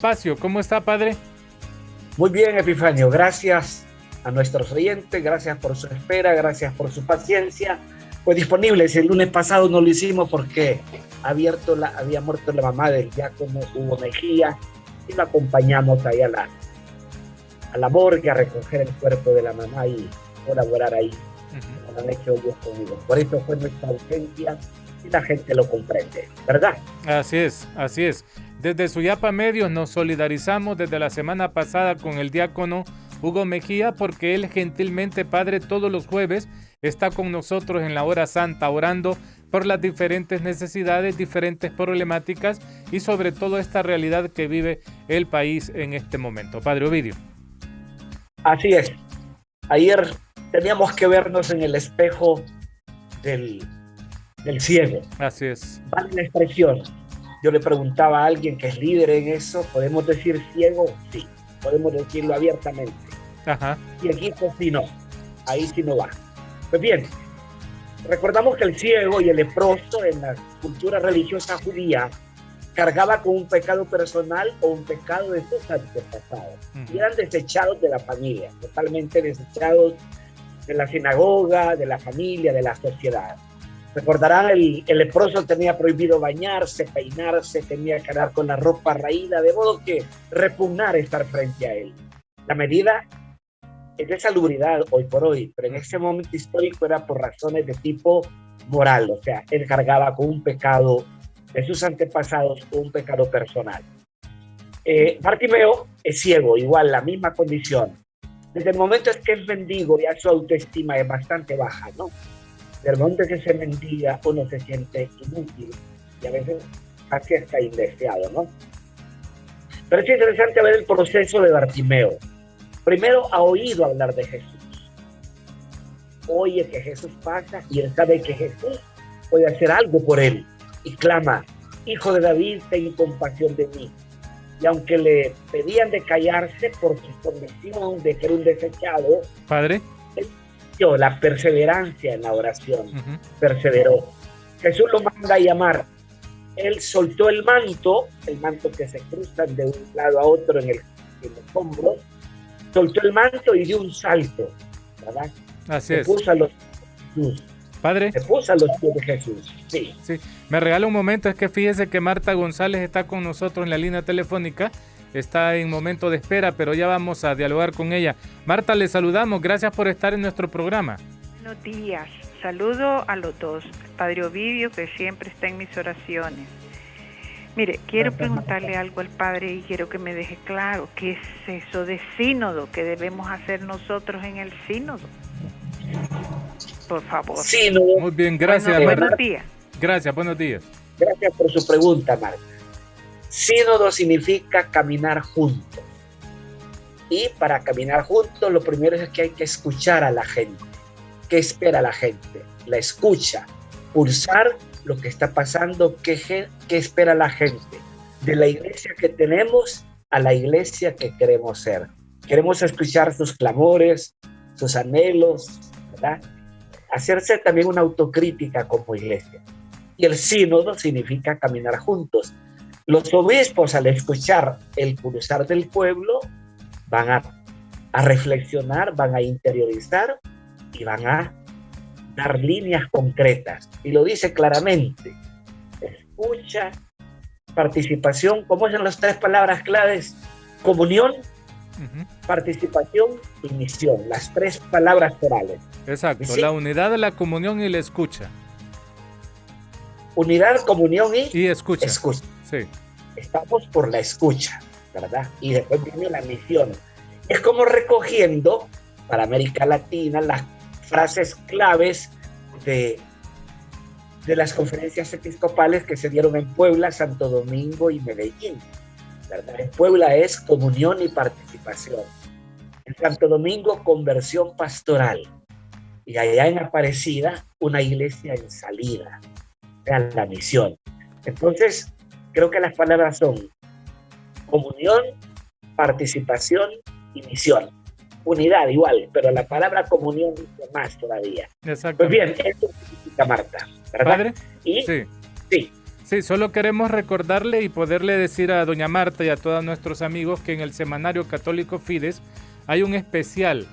Espacio, ¿cómo está, padre? Muy bien, Epifanio, gracias a nuestros oyentes, gracias por su espera, gracias por su paciencia. Pues disponibles, el lunes pasado no lo hicimos porque había muerto la mamá del diácono Hugo Mejía y lo acompañamos ahí a la morgue a recoger el cuerpo de la mamá y colaborar ahí, como han hecho ellos conmigo. Por eso fue nuestra ausencia y la gente lo comprende, ¿verdad? Así es, así es. Desde Suyapa Medios nos solidarizamos desde la semana pasada con el diácono Hugo Mejía porque él gentilmente, padre, todos los jueves está con nosotros en la hora santa orando por las diferentes necesidades, diferentes problemáticas y sobre todo esta realidad que vive el país en este momento. Padre Ovidio. Así es. Ayer teníamos que vernos en el espejo del ciego. Así es. Vale la expresión. Yo le preguntaba a alguien que es líder en eso, ¿podemos decir ciego? Sí, podemos decirlo abiertamente. Ajá. Y aquí pues sí no, ahí sí no va. Pues bien, recordamos que el ciego y el leproso en la cultura religiosa judía cargaba con un pecado personal o un pecado de sus antepasados. Y eran desechados de la familia, totalmente desechados de la sinagoga, de la familia, de la sociedad. Recordarán, el leproso tenía prohibido bañarse, peinarse, tenía que andar con la ropa raída, de modo que repugnar estar frente a él. La medida es de salubridad hoy por hoy, pero en ese momento histórico era por razones de tipo moral, o sea, él cargaba con un pecado de sus antepasados o un pecado personal. Bartimeo es ciego, igual, la misma condición. Desde el momento en que es mendigo, ya su autoestima es bastante baja, ¿no? Del momento que se mendiga, uno se siente inútil y a veces así está indeseado, ¿no? Pero es interesante ver el proceso de Bartimeo. Primero ha oído hablar de Jesús. Oye que Jesús pasa y él sabe que Jesús puede hacer algo por él. Y clama, Hijo de David, ten compasión de mí. Y aunque le pedían de callarse por su condición de que era un desechado, Padre, la perseverancia en la oración, perseveró. Jesús lo manda a llamar. Él soltó el manto que se cruzan de un lado a otro en los hombros, soltó el manto y dio un salto, ¿verdad? Así es. Se puso a los Jesús. Padre. Se puso a los pies de Jesús. Sí. Sí. Me regala un momento, es que fíjese que Marta González está con nosotros en la línea telefónica. Está en momento de espera, pero ya vamos a dialogar con ella. Marta, le saludamos. Gracias por estar en nuestro programa. Buenos días. Saludo a los dos. Padre Ovidio, que siempre está en mis oraciones. Mire, quiero preguntarle algo al Padre y quiero que me deje claro qué es eso de sínodo que debemos hacer nosotros en el sínodo. Por favor. Sínodo. Muy bien, gracias. Buenos días. Gracias, buenos días. Gracias por su pregunta, Marta. Sínodo significa caminar juntos. Y para caminar juntos, lo primero es que hay que escuchar a la gente. ¿Qué espera la gente? La escucha. Pulsar lo que está pasando, qué espera la gente. De la iglesia que tenemos a la iglesia que queremos ser. Queremos escuchar sus clamores, sus anhelos, ¿verdad? Hacerse también una autocrítica como iglesia. Y el sínodo significa caminar juntos. Los obispos, al escuchar el pulsar del pueblo, van a reflexionar, van a interiorizar y van a dar líneas concretas. Y lo dice claramente. Escucha, participación, ¿cómo son las tres palabras claves? Comunión, participación y misión. Las tres palabras orales. Exacto, ¿sí? La unidad, la comunión y la escucha. Unidad, comunión y escucha. Escucha. Sí. Estamos por la escucha, ¿verdad? Y después viene la misión. Es como recogiendo para América Latina las frases claves de las conferencias episcopales que se dieron en Puebla, Santo Domingo y Medellín, ¿verdad? En Puebla es comunión y participación. En Santo Domingo, conversión pastoral. Y allá en Aparecida, una iglesia en salida. La misión. Entonces, creo que las palabras son comunión, participación y misión. Unidad igual, pero la palabra comunión dice más todavía. Exacto. Pues bien, esto significa Marta, ¿verdad? ¿Padre? Y sí. Sí, solo queremos recordarle y poderle decir a doña Marta y a todos nuestros amigos que en el Semanario Católico Fides hay un especial,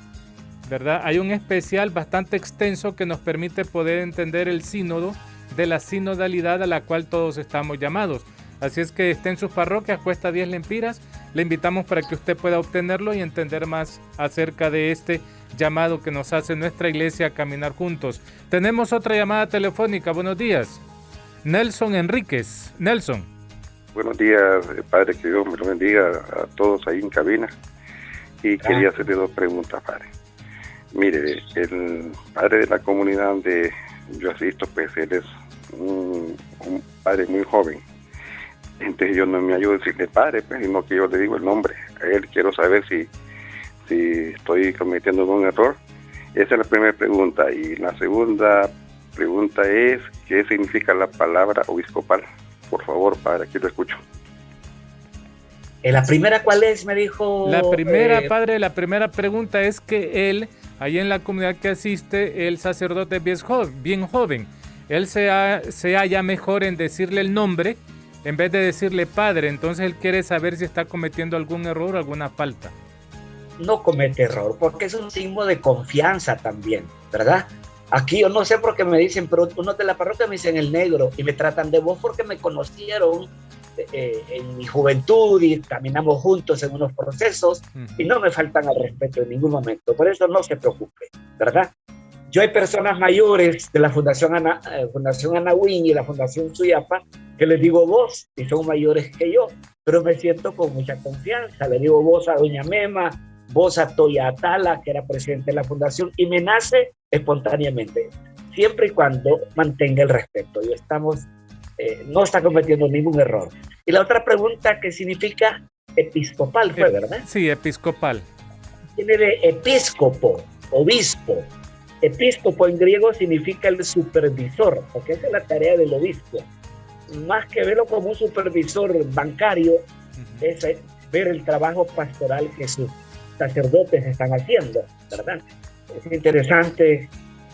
¿verdad? Hay un especial bastante extenso que nos permite poder entender el sínodo de la sinodalidad a la cual todos estamos llamados. Así es que esté en sus parroquias, cuesta 10 lempiras. Le invitamos para que usted pueda obtenerlo y entender más acerca de este llamado que nos hace nuestra iglesia a caminar juntos. Tenemos otra llamada telefónica. Buenos días. Nelson Enríquez. Nelson. Buenos días, padre, que Dios me lo bendiga a todos ahí en cabina. Y quería hacerle 2 preguntas, padre. Mire, el padre de la comunidad donde yo asisto, pues él es un padre muy joven. Entonces yo no me ayudo a decirle padre, pues, sino que yo le digo el nombre. A él quiero saber si estoy cometiendo algún error. Esa es la primera pregunta. Y la segunda pregunta es, ¿qué significa la palabra episcopal? Por favor, padre, aquí lo escucho. ¿La primera cuál es? Me dijo... La primera, padre, la primera pregunta es que él, ahí en la comunidad que asiste, el sacerdote es bien joven. Él se halla mejor en decirle el nombre en vez de decirle padre. Entonces él quiere saber si está cometiendo algún error o alguna falta. No comete error, porque es un signo de confianza también, ¿verdad? Aquí yo no sé por qué me dicen, pero unos de la parroquia me dicen el negro y me tratan de vos porque me conocieron en mi juventud y caminamos juntos en unos procesos y no me faltan al respeto en ningún momento. Por eso no se preocupe, ¿verdad? Yo hay personas mayores de la Fundación Anahuín y la Fundación Suyapa que les digo vos y son mayores que yo, pero me siento con mucha confianza. Le digo vos a doña Mema, vos a Toya Atala, que era presidente de la fundación, y me nace espontáneamente, siempre y cuando mantenga el respeto. Y no está cometiendo ningún error. Y la otra pregunta, ¿qué significa episcopal? Fue, ¿verdad? Sí, episcopal. Tiene de episcopo, obispo. Episcopo en griego significa el supervisor, porque esa es la tarea del obispo. Más que verlo como un supervisor bancario, es ver el trabajo pastoral que sus sacerdotes están haciendo, ¿verdad? Es interesante.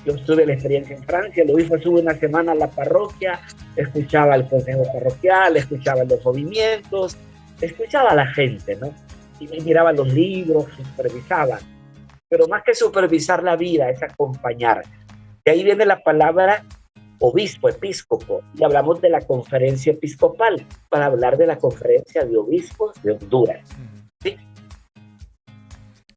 Yo tuve la experiencia en Francia, el obispo estuvo una semana a la parroquia, escuchaba el consejo parroquial, escuchaba los movimientos, escuchaba a la gente, ¿no? Y miraba los libros, supervisaba. Pero más que supervisar la vida, es acompañar. De ahí viene la palabra obispo, episcopo, y hablamos de la conferencia episcopal, para hablar de la conferencia de obispos de Honduras. ¿Sí?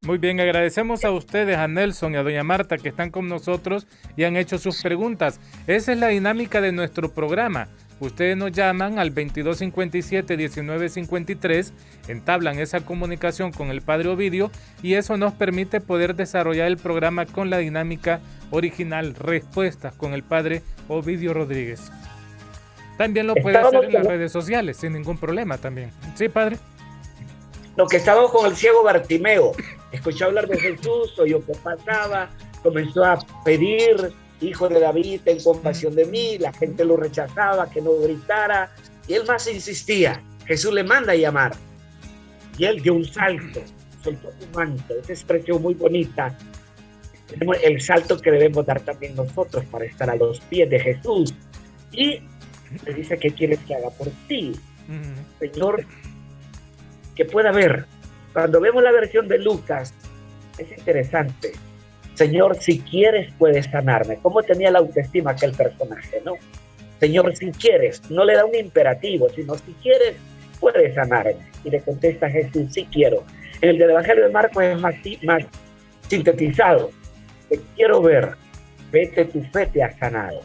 Muy bien, agradecemos a ustedes, a Nelson y a doña Marta, que están con nosotros y han hecho sus preguntas. Esa es la dinámica de nuestro programa. Ustedes nos llaman al 2257-1953, entablan esa comunicación con el Padre Ovidio y eso nos permite poder desarrollar el programa con la dinámica original, Respuestas con el Padre Ovidio Rodríguez. También lo puede hacer en las redes sociales, sin ningún problema también. ¿Sí, Padre? Lo que estábamos con el ciego Bartimeo, escuchó hablar de Jesús, oyó que pasaba, comenzó a pedir, hijo de David, ten compasión de mí, la gente lo rechazaba, que no gritara, y él más insistía. Jesús le manda a llamar, y él dio un salto, soltó su manto, esa expresión muy bonita, el salto que debemos dar también nosotros para estar a los pies de Jesús, y le dice, ¿qué quieres que haga por ti? Señor, que pueda ver. Cuando vemos la versión de Lucas, es interesante. Señor, si quieres, puedes sanarme. ¿Cómo tenía la autoestima aquel personaje, no? Señor, si quieres, no le da un imperativo, sino si quieres, puedes sanarme. Y le contesta Jesús, sí quiero. En el del Evangelio de Marcos es más sintetizado. Te quiero ver, vete, tu fe te ha sanado.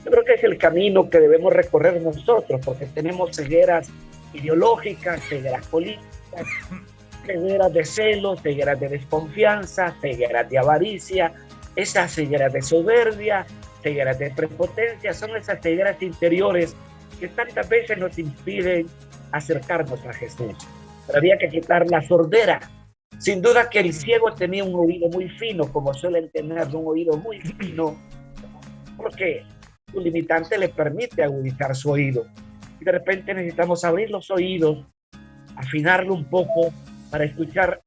Yo creo que es el camino que debemos recorrer nosotros, porque tenemos cegueras ideológicas, cegueras políticas, cegueras de celos, cegueras de desconfianza, cegueras de avaricia, esas cegueras de soberbia, cegueras de prepotencia, son esas cegueras interiores que tantas veces nos impiden acercarnos a Jesús. Pero había que quitar la sordera. Sin duda que el ciego tenía un oído muy fino, como suelen tener un oído muy fino, porque su limitante le permite agudizar su oído. Y de repente necesitamos abrir los oídos, afinarlo un poco para escuchar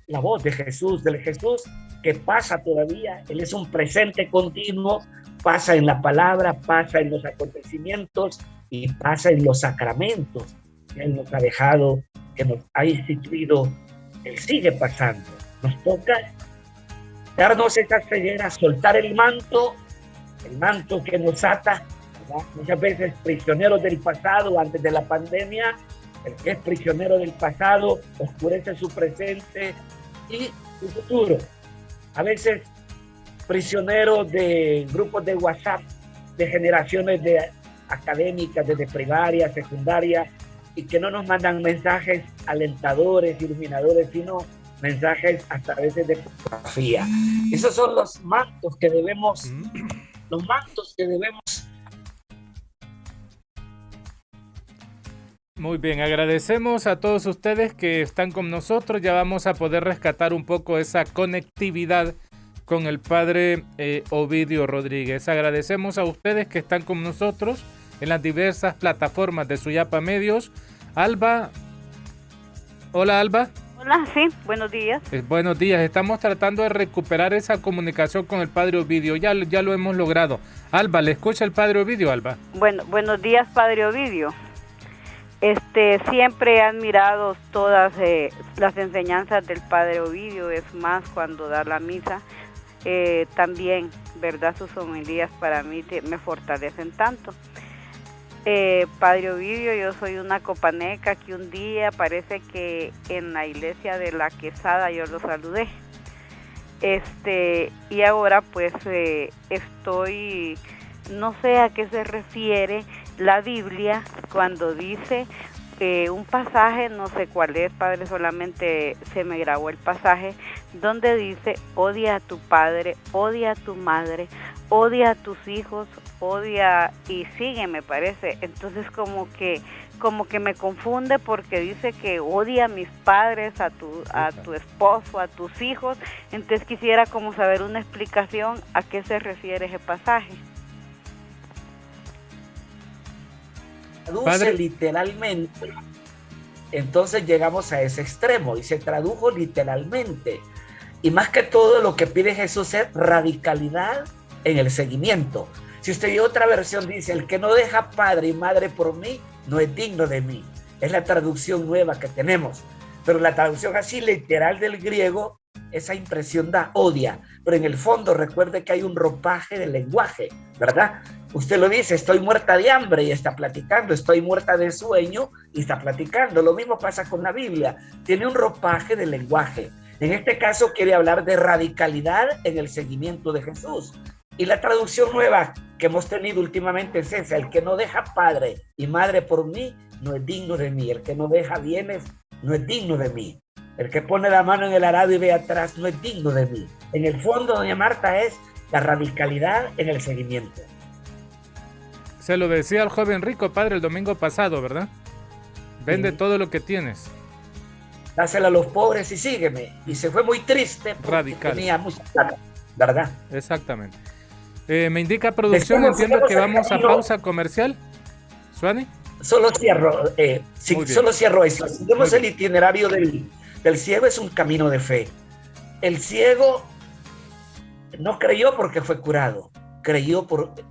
la voz de Jesús, del Jesús que pasa todavía. Él es un presente continuo, pasa en la palabra, pasa en los acontecimientos, y pasa en los sacramentos que Él nos ha dejado, que nos ha instituido. Él sigue pasando. Nos toca darnos esa ceguera, soltar el manto que nos ata, ¿verdad? Muchas veces prisioneros del pasado antes de la pandemia. El que es prisionero del pasado oscurece su presente y su futuro. A veces prisioneros de grupos de WhatsApp, de generaciones de académicas, desde primaria, secundaria, y que no nos mandan mensajes alentadores, iluminadores, sino mensajes hasta a veces de fotografía. Esos son los mantos que debemos, Muy bien, agradecemos a todos ustedes que están con nosotros. Ya vamos a poder rescatar un poco esa conectividad con el padre Ovidio Rodríguez. Agradecemos a ustedes que están con nosotros en las diversas plataformas de Suyapa Medios. Alba. Hola, Alba. Hola, sí, buenos días. Buenos días, estamos tratando de recuperar esa comunicación con el padre Ovidio. Ya lo hemos logrado. Alba, ¿le escucha el padre Ovidio, Alba? Bueno, buenos días, padre Ovidio. Siempre he admirado todas las enseñanzas del padre Ovidio, es más cuando da la misa, también, ¿verdad? Sus homilías para mí me fortalecen tanto. Padre Ovidio, yo soy una copaneca que un día parece que en la iglesia de la Quesada yo lo saludé. Y ahora pues estoy, no sé a qué se refiere la Biblia cuando dice un pasaje, no sé cuál es, padre, solamente se me grabó el pasaje, donde dice: odia a tu padre, odia a tu madre, odia a tus hijos, odia, y sigue, me parece. Entonces como que me confunde, porque dice que odia a mis padres, a tu esposo, a tus hijos. Entonces quisiera como saber una explicación a qué se refiere ese pasaje. Traduce literalmente, entonces llegamos a ese extremo y se tradujo literalmente. Y más que todo lo que pide Jesús es radicalidad en el seguimiento. Si usted ve otra versión, dice: el que no deja padre y madre por mí no es digno de mí. Es la traducción nueva que tenemos, pero la traducción así literal del griego, esa impresión da odia, pero en el fondo recuerde que hay un ropaje del lenguaje, ¿verdad? Usted lo dice: estoy muerta de hambre, y está platicando; estoy muerta de sueño, y está platicando. Lo mismo pasa con la Biblia, tiene un ropaje del lenguaje. En este caso quiere hablar de radicalidad en el seguimiento de Jesús. Y la traducción nueva que hemos tenido últimamente es esa: el que no deja padre y madre por mí no es digno de mí. El que no deja bienes no es digno de mí. El que pone la mano en el arado y ve atrás no es digno de mí. En el fondo, doña Marta, es la radicalidad en el seguimiento. Se lo decía al joven rico, padre, el domingo pasado, ¿verdad? Vende todo lo que tienes. Dásela a los pobres y sígueme. Y se fue muy triste porque radical. Tenía mucha plata, ¿verdad? Exactamente. Me indica producción, entiendo que vamos a pausa comercial. ¿Suani? Solo cierro, solo cierro eso. Seguimos el itinerario del ciego. Es un camino de fe. El ciego no creyó porque fue curado.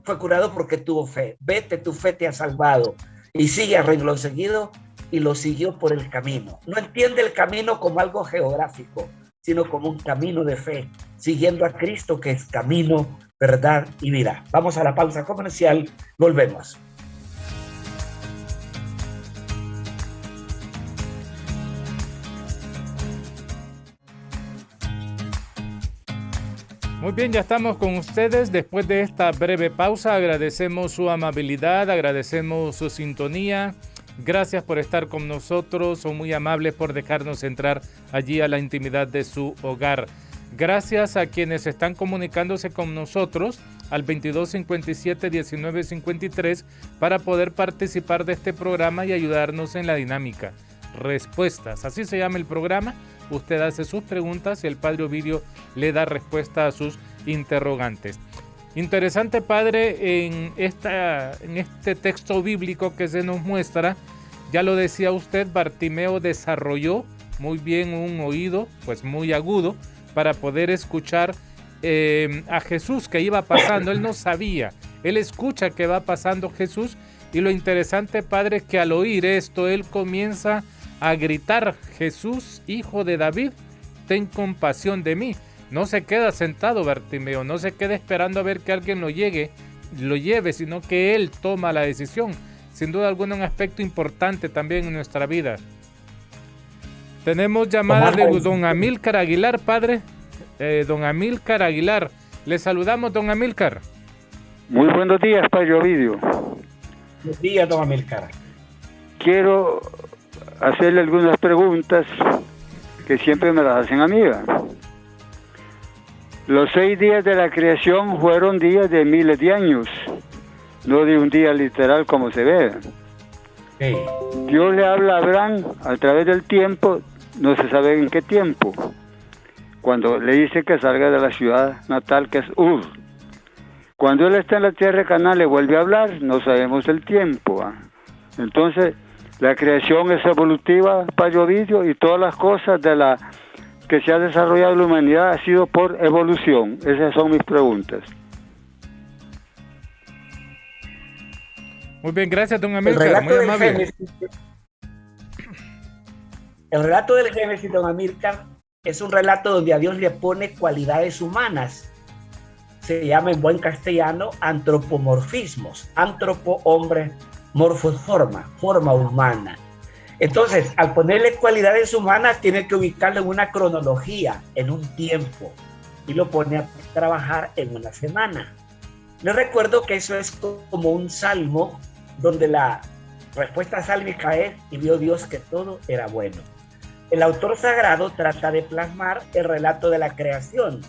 Fue curado porque tuvo fe. Vete, tu fe te ha salvado. Y sigue a renglón seguido, y lo siguió por el camino. No entiende el camino como algo geográfico, sino como un camino de fe, siguiendo a Cristo, que es camino, verdad y vida. Vamos a la pausa comercial, volvemos. Muy bien, ya estamos con ustedes después de esta breve pausa. Agradecemos su amabilidad, agradecemos su sintonía. Gracias por estar con nosotros, son muy amables por dejarnos entrar allí a la intimidad de su hogar. Gracias a quienes están comunicándose con nosotros al 2257-1953 para poder participar de este programa y ayudarnos en la dinámica. Respuestas, así se llama el programa. Usted hace sus preguntas y el padre Ovidio le da respuesta a sus interrogantes. Interesante, padre, en este texto bíblico que se nos muestra, ya lo decía usted, Bartimeo desarrolló muy bien un oído, pues muy agudo, para poder escuchar a Jesús que iba pasando. Él no sabía, él escucha que va pasando Jesús Y lo interesante, padre, es que al oír esto, él comienza a gritar: Jesús, hijo de David, ten compasión de mí. No se queda sentado Bartimeo, no se queda esperando a ver que alguien lo lleve, sino que él toma la decisión. Sin duda alguna, un aspecto importante también en nuestra vida. Tenemos llamada de don Amílcar Aguilar, padre. Don Amílcar Aguilar, le saludamos, don Amílcar. Muy buenos días, padre Ovidio. Buenos días, don Amílcar. Quiero hacerle algunas preguntas que siempre me las hacen a mí. Los 6 días de la creación fueron días de miles de años, no de un día literal como se ve. Sí. Dios le habla a Abraham a través del tiempo, no se sabe en qué tiempo, cuando le dice que salga de la ciudad natal, que es Ur. Cuando él está en la tierra de Canaán, le vuelve a hablar, no sabemos el tiempo. Entonces, la creación es evolutiva, padre Ovidio, y todas las cosas de la que se ha desarrollado la humanidad ha sido por evolución. Esas son mis preguntas. Muy bien, gracias, don Amílcar, muy amable. El relato del Génesis, don Amílcar, es un relato donde a Dios le pone cualidades humanas. Se llama en buen castellano antropomorfismos. Antropo, hombre, morfos, forma humana. Entonces, al ponerle cualidades humanas, tiene que ubicarlo en una cronología, en un tiempo, y lo pone a trabajar en una semana. Les recuerdo que eso es como un salmo, donde la respuesta sálmica es: y vio Dios que todo era bueno. El autor sagrado trata de plasmar el relato de la creación.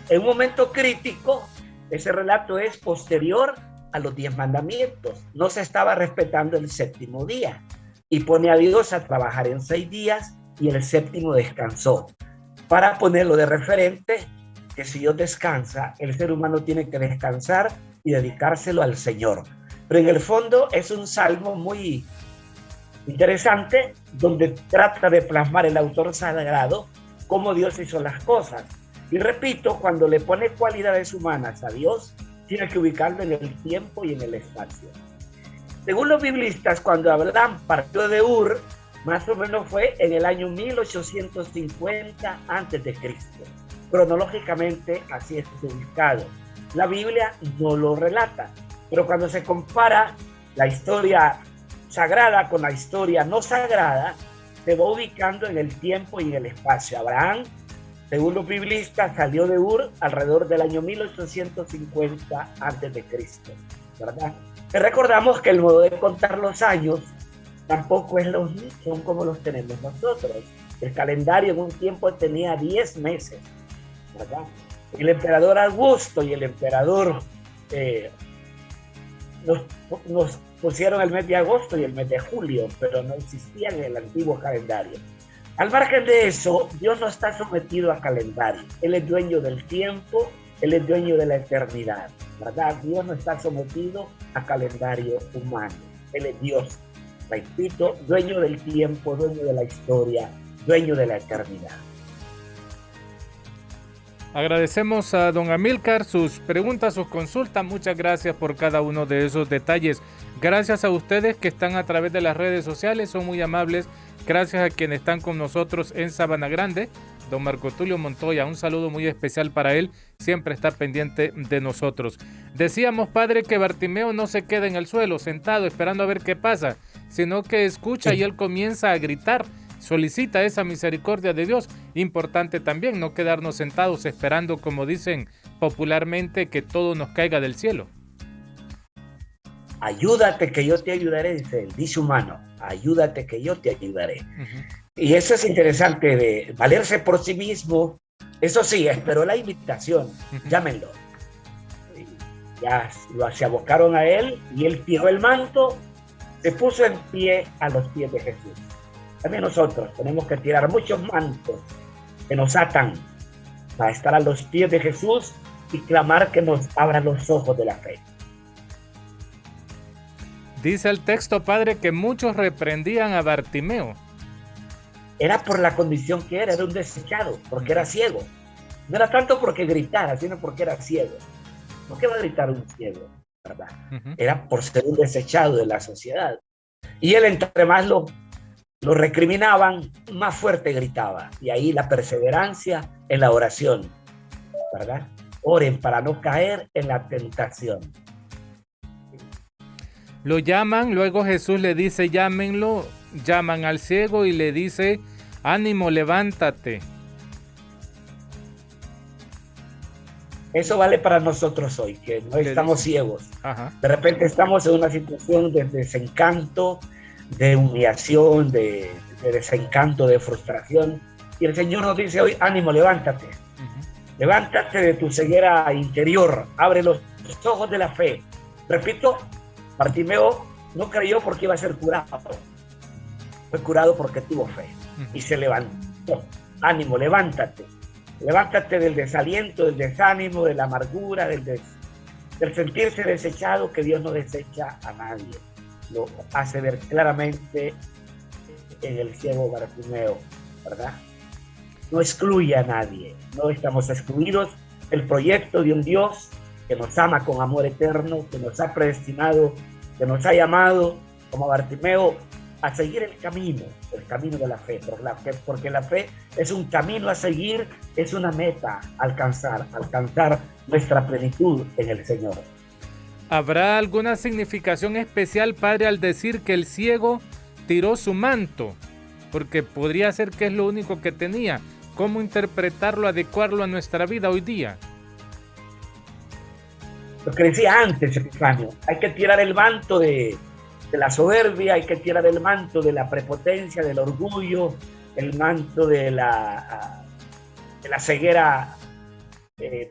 En un momento crítico, ese relato es posterior a los 10 mandamientos. No se estaba respetando el séptimo día. Y pone a Dios a trabajar en 6 días y el séptimo descansó. Para ponerlo de referente, que si Dios descansa, el ser humano tiene que descansar y dedicárselo al Señor. Pero en el fondo es un salmo muy interesante, donde trata de plasmar el autor sagrado cómo Dios hizo las cosas. Y repito, cuando le pone cualidades humanas a Dios, tiene que ubicarlo en el tiempo y en el espacio. Según los biblistas, cuando Abraham partió de Ur, más o menos fue en el año 1850 a.C. Cronológicamente así es ubicado. La Biblia no lo relata, pero cuando se compara la historia sagrada con la historia no sagrada, se va ubicando en el tiempo y en el espacio. Abraham, según los biblistas, salió de Ur alrededor del año 1850 a.C., ¿verdad? Y recordamos que el modo de contar los años tampoco son como los tenemos nosotros. El calendario en un tiempo tenía 10 meses, ¿verdad? El emperador Augusto y el emperador nos pusieron el mes de agosto y el mes de julio, pero no existían en el antiguo calendario. Al margen de eso, Dios no está sometido a calendario. Él es dueño del tiempo, Él es dueño de la eternidad, ¿verdad? Dios no está sometido a calendario humano. Él es Dios, repito, dueño del tiempo, dueño de la historia, dueño de la eternidad. Agradecemos a don Amílcar sus preguntas, sus consultas. Muchas gracias por cada uno de esos detalles. Gracias a ustedes que están a través de las redes sociales, son muy amables. Gracias a quienes están con nosotros en Sabana Grande. Don Marco Tulio Montoya, un saludo muy especial para él. Siempre está pendiente de nosotros. Decíamos, padre, que Bartimeo no se queda en el suelo sentado esperando a ver qué pasa, sino que escucha y él comienza a gritar. Solicita esa misericordia de Dios. Importante también no quedarnos sentados esperando, como dicen popularmente, que todo nos caiga del cielo. Ayúdate que yo te ayudaré, dice humano. Ayúdate que yo te ayudaré. Y eso es interesante, de valerse por sí mismo. Eso sí, esperó la invitación. Llámenlo. Ya se abocaron a él y él tiró el manto, se puso en pie a los pies de Jesús. También nosotros tenemos que tirar muchos mantos que nos atan para estar a los pies de Jesús y clamar que nos abra los ojos de la fe. Dice el texto, padre, que muchos reprendían a Bartimeo. Era por la condición que era un desechado, porque era ciego. No era tanto porque gritara, sino porque era ciego. ¿Por qué va a gritar un ciego? ¿verdad? Era por ser un desechado de la sociedad. Y él, entre más lo recriminaban, más fuerte gritaba. Y ahí la perseverancia en la oración, ¿verdad? Oren para no caer en la tentación. Lo llaman, luego Jesús le dice, llámenlo, llaman al ciego y le dice, ánimo, levántate. Eso vale para nosotros hoy, que no estamos ciegos. Ajá. De repente estamos en una situación de desencanto, de humillación, de desencanto, de frustración. Y el Señor nos dice hoy, ánimo, levántate. Levántate de tu ceguera interior, abre los ojos de la fe. Repito, Bartimeo no creyó porque iba a ser curado. Fue curado porque tuvo fe y se levantó. Ánimo, levántate. Levántate del desaliento, del desánimo, de la amargura, del sentirse desechado, que Dios no desecha a nadie. Lo hace ver claramente en el ciego Bartimeo, ¿verdad? No excluye a nadie, no estamos excluidos. El proyecto de un Dios que nos ama con amor eterno, que nos ha predestinado, que nos ha llamado, como Bartimeo, a seguir el camino de la fe, porque la fe es un camino a seguir, es una meta a alcanzar nuestra plenitud en el Señor. ¿Habrá alguna significación especial, Padre, al decir que el ciego tiró su manto? Porque podría ser que es lo único que tenía. ¿Cómo interpretarlo, adecuarlo a nuestra vida hoy día? Lo que decía antes, Epifanio, hay que tirar el manto de la soberbia, hay que tirar el manto de la prepotencia, del orgullo, el manto de la ceguera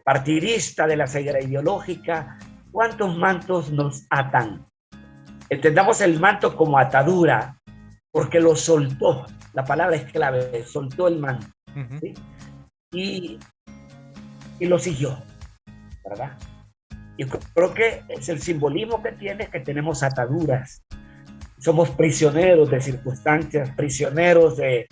partidista, de la ceguera ideológica. ¿Cuántos mantos nos atan? Entendamos el manto como atadura, porque lo soltó. La palabra es clave, soltó el manto. ¿Sí? Y lo siguió, ¿verdad? Yo creo que es el simbolismo que tiene, que tenemos ataduras. Somos prisioneros de circunstancias, prisioneros de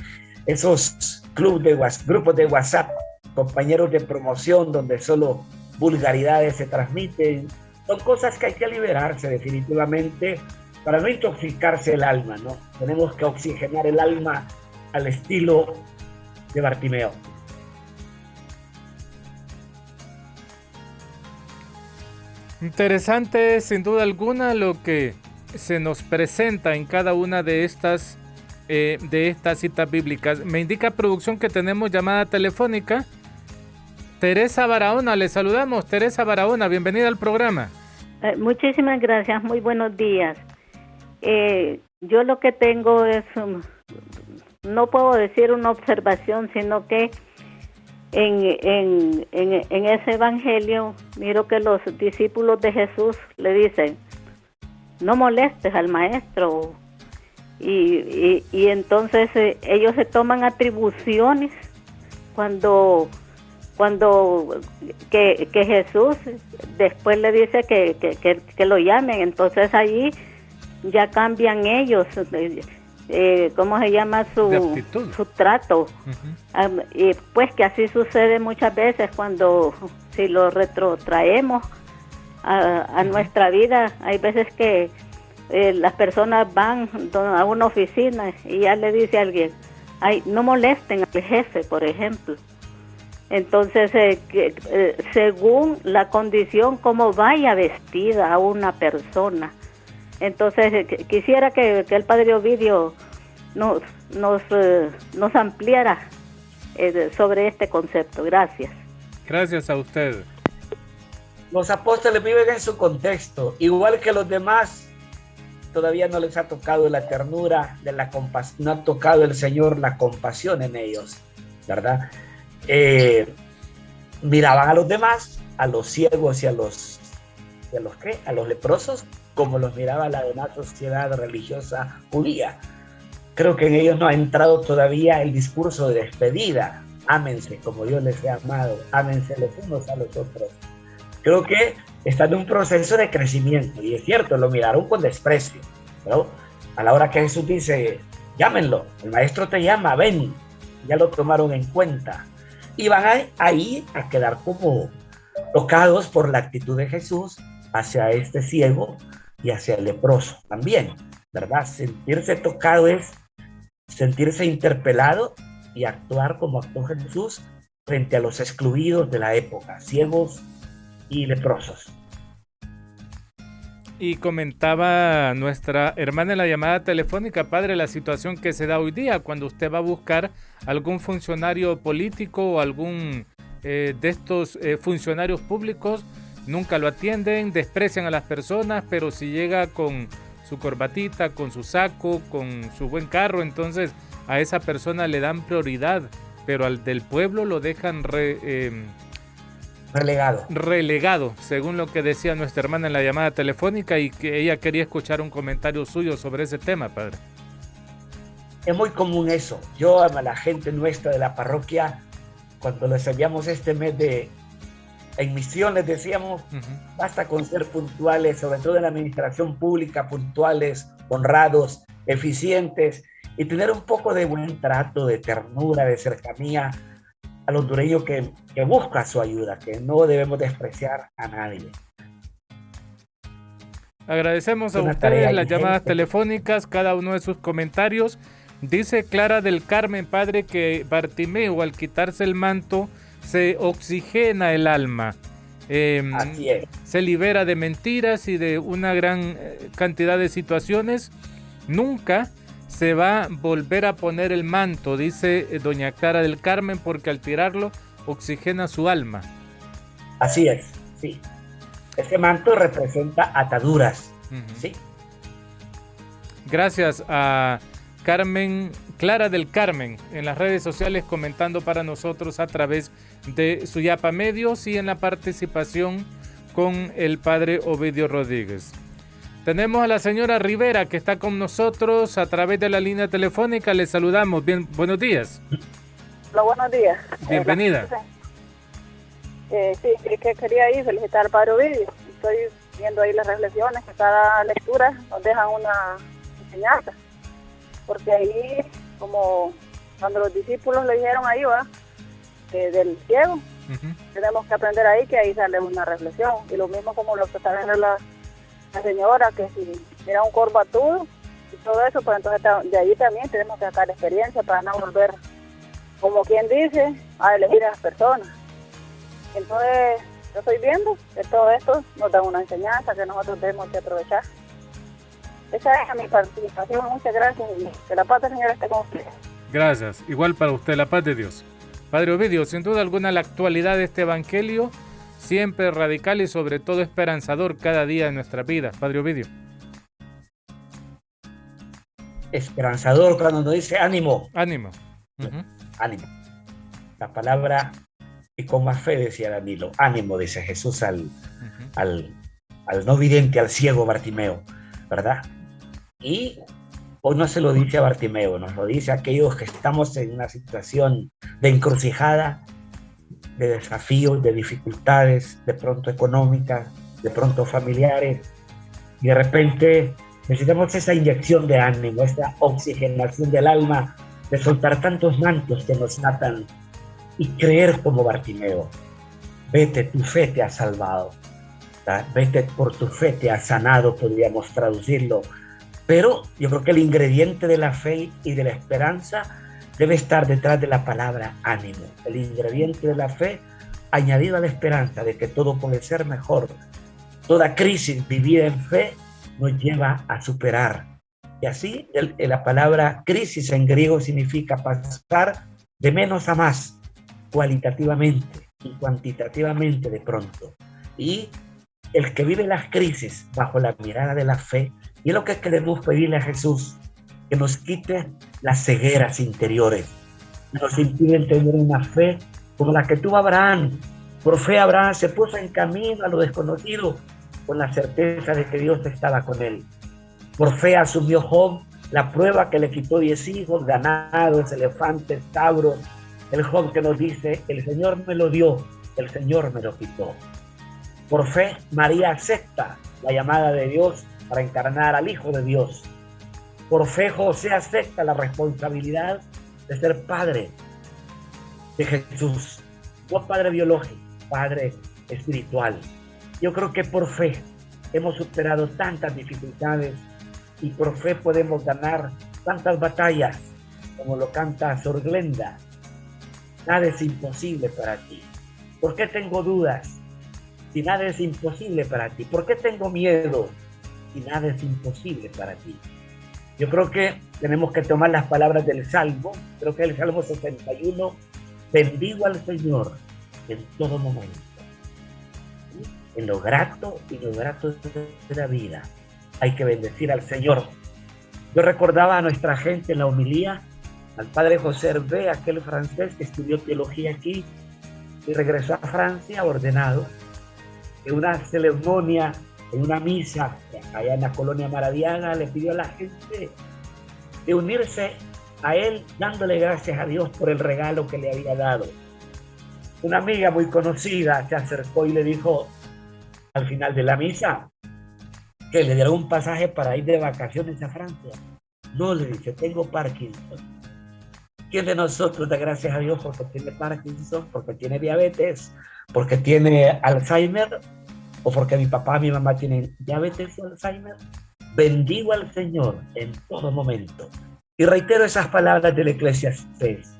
esos grupos de WhatsApp, compañeros de promoción donde solo vulgaridades se transmiten. Son cosas que hay que liberarse definitivamente para no intoxicarse el alma, ¿no? Tenemos que oxigenar el alma al estilo de Bartimeo. Interesante, sin duda alguna, lo que se nos presenta en cada una de estas citas bíblicas. Me indica producción que tenemos llamada telefónica. Teresa Barahona, le saludamos. Teresa Barahona, bienvenida al programa. Muchísimas gracias, muy buenos días. Yo lo que tengo es, no puedo decir una observación, sino que en ese evangelio miro que los discípulos de Jesús le dicen, no molestes al maestro, y entonces ellos se toman atribuciones cuando que Jesús después le dice que lo llamen. Entonces allí ya cambian ellos, ¿cómo se llama? Su trato. Uh-huh. Y pues que así sucede muchas veces cuando, si lo retrotraemos a nuestra vida, hay veces que las personas van a una oficina y ya le dice a alguien, ay, no molesten al jefe, por ejemplo. Entonces, según la condición, cómo vaya vestida a una persona. Entonces, quisiera que el Padre Ovidio nos ampliara sobre este concepto. Gracias. Gracias a usted. Los apóstoles viven en su contexto, igual que los demás. Todavía no les ha tocado la ternura de la compasión, no ha tocado el Señor la compasión en ellos, ¿verdad? Miraban a los demás, a los ciegos y a los leprosos, como los miraba la demás sociedad religiosa judía. Creo que en ellos no ha entrado todavía el discurso de despedida. Ámense como yo les he amado, ámense los unos a los otros. Creo que están en un proceso de crecimiento, y es cierto, lo miraron con desprecio, pero a la hora que Jesús dice, llámenlo, el maestro te llama, ven, ya lo tomaron en cuenta. Y van ahí a quedar como tocados por la actitud de Jesús hacia este ciego y hacia el leproso también, ¿verdad? Sentirse tocado es sentirse interpelado y actuar como actuó Jesús frente a los excluidos de la época, ciegos y leprosos. Y comentaba nuestra hermana en la llamada telefónica, padre, la situación que se da hoy día cuando usted va a buscar algún funcionario político o algún de estos funcionarios públicos, nunca lo atienden, desprecian a las personas, pero si llega con su corbatita, con su saco, con su buen carro, entonces a esa persona le dan prioridad, pero al del pueblo lo dejan relegado, según lo que decía nuestra hermana en la llamada telefónica, y que ella quería escuchar un comentario suyo sobre ese tema, padre. Es muy común eso. Yo a la gente nuestra de la parroquia, cuando les enviamos este mes en misiones, decíamos, basta con ser puntuales, sobre todo en la administración pública, puntuales, honrados, eficientes, y tener un poco de buen trato, de ternura, de cercanía al hondureño que busca su ayuda, que no debemos despreciar a nadie. Agradecemos a ustedes las llamadas telefónicas, cada uno de sus comentarios. Dice Clara del Carmen, padre, que Bartimeo al quitarse el manto se oxigena el alma. Así es. Se libera de mentiras y de una gran cantidad de situaciones. Nunca se va a volver a poner el manto, dice doña Clara del Carmen, porque al tirarlo oxigena su alma. Así es, sí. Ese manto representa ataduras, sí. Gracias a Clara del Carmen en las redes sociales comentando para nosotros a través de Suyapa Medios y en la participación con el padre Ovidio Rodríguez. Tenemos a la señora Rivera que está con nosotros a través de la línea telefónica. Le saludamos. Bien, buenos días. Hola, buenos días. Bienvenida. Sí, es que quería ir felicitar al padre Ovidio. Estoy viendo ahí las reflexiones que cada lectura nos dejan una enseñanza. Porque ahí, como cuando los discípulos le dijeron ahí, ¿va? Del ciego, tenemos que aprender ahí que ahí sale una reflexión. Y lo mismo como lo que está viendo la señora, que si era un corbatudo y todo eso, pues entonces de ahí también tenemos que sacar experiencia para no volver, como quien dice, a elegir a las personas. Entonces, yo estoy viendo que todo esto nos da una enseñanza que nosotros debemos que aprovechar. Esa es mi participación. Muchas gracias y que la paz del Señor esté con usted. Gracias. Igual para usted, la paz de Dios. Padre Ovidio, sin duda alguna la actualidad de este evangelio siempre radical y sobre todo esperanzador cada día de nuestra vida. Padre Ovidio. Esperanzador cuando nos dice ánimo. Ánimo. Ánimo. La palabra, y con más fe decía Danilo, ánimo, dice Jesús al no vidente, al ciego Bartimeo, ¿verdad? Y hoy no se lo dice a Bartimeo, nos lo dice a aquellos que estamos en una situación de encrucijada, de desafíos, de dificultades, de pronto económicas, de pronto familiares, y de repente necesitamos esa inyección de ánimo, esa oxigenación del alma, de soltar tantos mantos que nos atan y creer como Bartimeo. Vete, tu fe te ha salvado. Vete, por tu fe te ha sanado, podríamos traducirlo. Pero yo creo que el ingrediente de la fe y de la esperanza debe estar detrás de la palabra ánimo. El ingrediente de la fe añadido a la esperanza de que todo puede ser mejor. Toda crisis vivida en fe nos lleva a superar. Y así la palabra crisis en griego significa pasar de menos a más, cualitativamente y cuantitativamente de pronto. Y el que vive las crisis bajo la mirada de la fe, y es lo que queremos pedirle a Jesús, que nos quite las cegueras interiores, que nos impiden tener una fe como la que tuvo Abraham. Por fe Abraham se puso en camino a lo desconocido con la certeza de que Dios estaba con él. Por fe asumió Job la prueba que le quitó 10 hijos, ganados, elefantes, tabros. El Job que nos dice, el Señor me lo dio, el Señor me lo quitó. Por fe, María acepta la llamada de Dios para encarnar al Hijo de Dios. Por fe, José acepta la responsabilidad de ser padre de Jesús. No padre biológico, padre espiritual. Yo creo que por fe hemos superado tantas dificultades y por fe podemos ganar tantas batallas, como lo canta Sor Glenda. Nada es imposible para ti. ¿Por qué tengo dudas si nada es imposible para ti? ¿Por qué tengo miedo si nada es imposible para ti? Yo creo que tenemos que tomar las palabras del Salmo, creo que el Salmo 61, bendigo al Señor en todo momento, en lo grato y lo grato de la vida. Hay que bendecir al Señor. Yo recordaba a nuestra gente en la homilía, al padre José Hervé, aquel francés que estudió teología aquí y regresó a Francia ordenado, en una ceremonia, en una misa allá en la colonia Maradiaga, le pidió a la gente de unirse a él dándole gracias a Dios por el regalo que le había dado. Una amiga muy conocida se acercó y le dijo al final de la misa que le dieron un pasaje para ir de vacaciones a Francia. No, le dice, tengo Parkinson. ¿Quién de nosotros da gracias a Dios porque tiene Parkinson, porque tiene diabetes, porque tiene Alzheimer, o porque mi papá y mi mamá tienen diabetes o Alzheimer? Bendigo al Señor en todo momento. Y reitero esas palabras del Eclesiastés.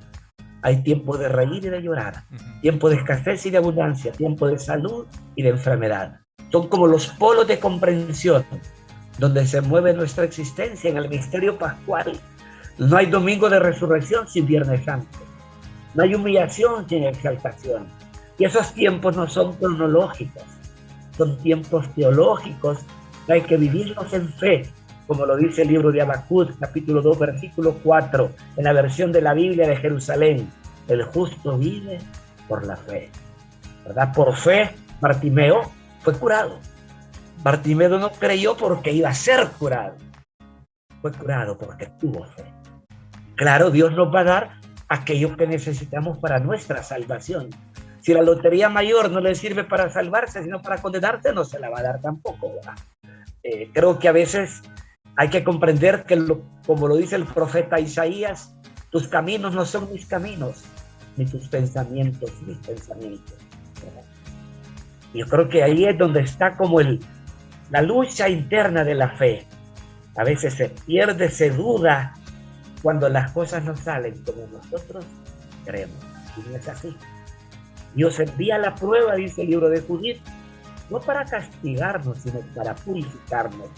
Hay tiempo de reír y de llorar, tiempo de escasez y de abundancia, tiempo de salud y de enfermedad. Son como los polos de comprensión donde se mueve nuestra existencia en el misterio pascual. No hay domingo de resurrección sin Viernes Santo. No hay humillación sin exaltación. Y esos tiempos no son cronológicos, son tiempos teológicos. Hay que vivirlos en fe, como lo dice el libro de Habacuc, capítulo 2, versículo 4, en la versión de la Biblia de Jerusalén. El justo vive por la fe, ¿verdad? Por fe, Bartimeo fue curado. Bartimeo no creyó porque iba a ser curado. Fue curado porque tuvo fe. Claro, Dios nos va a dar aquello que necesitamos para nuestra salvación. Si la lotería mayor no le sirve para salvarse, sino para condenarse, no se la va a dar tampoco, ¿verdad? Creo que a veces hay que comprender que, como lo dice el profeta Isaías, tus caminos no son mis caminos, ni tus pensamientos mis pensamientos, ¿verdad? Yo creo que ahí es donde está como la lucha interna de la fe. A veces se pierde, se duda cuando las cosas no salen como nosotros creemos. Y no es así. Dios envía la prueba, dice el libro de Judith, no para castigarnos, sino para purificarnos.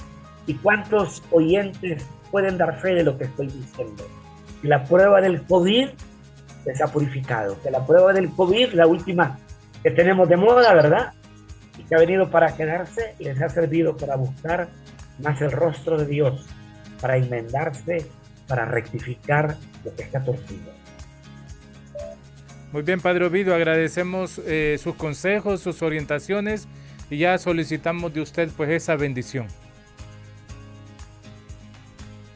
¿Y cuántos oyentes pueden dar fe de lo que estoy diciendo? Que la prueba del COVID les ha purificado, que la prueba del COVID, la última que tenemos de moda, ¿verdad? Y que ha venido para quedarse, les ha servido para buscar más el rostro de Dios, para enmendarse, para rectificar lo que está torcido. Muy bien, Padre Ovidio, agradecemos sus consejos, sus orientaciones y ya solicitamos de usted pues esa bendición.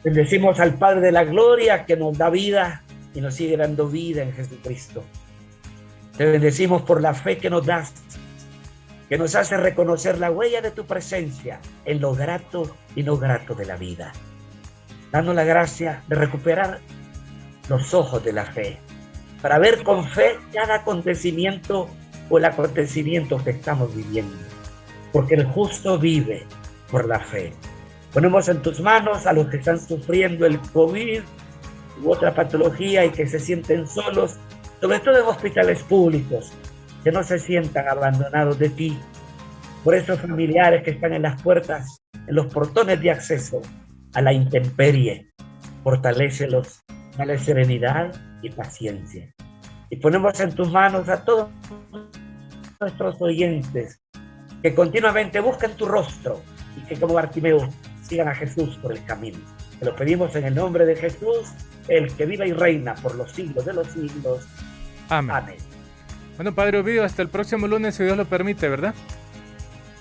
Bendecimos al Padre de la Gloria que nos da vida y nos sigue dando vida en Jesucristo. Te bendecimos por la fe que nos das, que nos hace reconocer la huella de tu presencia en lo grato y no grato de la vida. Danos la gracia de recuperar los ojos de la fe, para ver con fe cada acontecimiento o el acontecimiento que estamos viviendo, porque el justo vive por la fe. Ponemos en tus manos a los que están sufriendo el COVID u otra patología y que se sienten solos, sobre todo en hospitales públicos, que no se sientan abandonados de ti. Por esos familiares que están en las puertas, en los portones de acceso a la intemperie, fortalécelos, dale serenidad y paciencia. Y ponemos en tus manos a todos nuestros oyentes que continuamente buscan tu rostro y que como Bartimeo sigan a Jesús por el camino. Te lo pedimos en el nombre de Jesús, el que vive y reina por los siglos de los siglos. Amén. Amén. Bueno, Padre Ovidio, hasta el próximo lunes, si Dios lo permite, ¿verdad?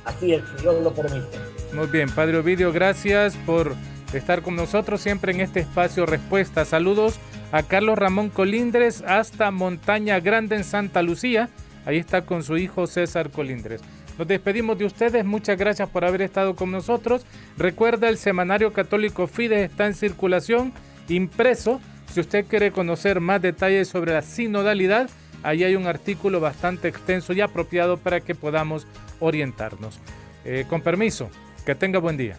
Así es, si Dios lo permite. Muy bien, Padre Ovidio, gracias por estar con nosotros siempre en este espacio Respuesta. Saludos a Carlos Ramón Colindres hasta Montaña Grande en Santa Lucía. Ahí está con su hijo César Colindres. Nos despedimos de ustedes. Muchas gracias por haber estado con nosotros. Recuerda, el Semanario Católico Fides está en circulación, impreso. Si usted quiere conocer más detalles sobre la sinodalidad, ahí hay un artículo bastante extenso y apropiado para que podamos orientarnos. Con permiso. Que tenga buen día.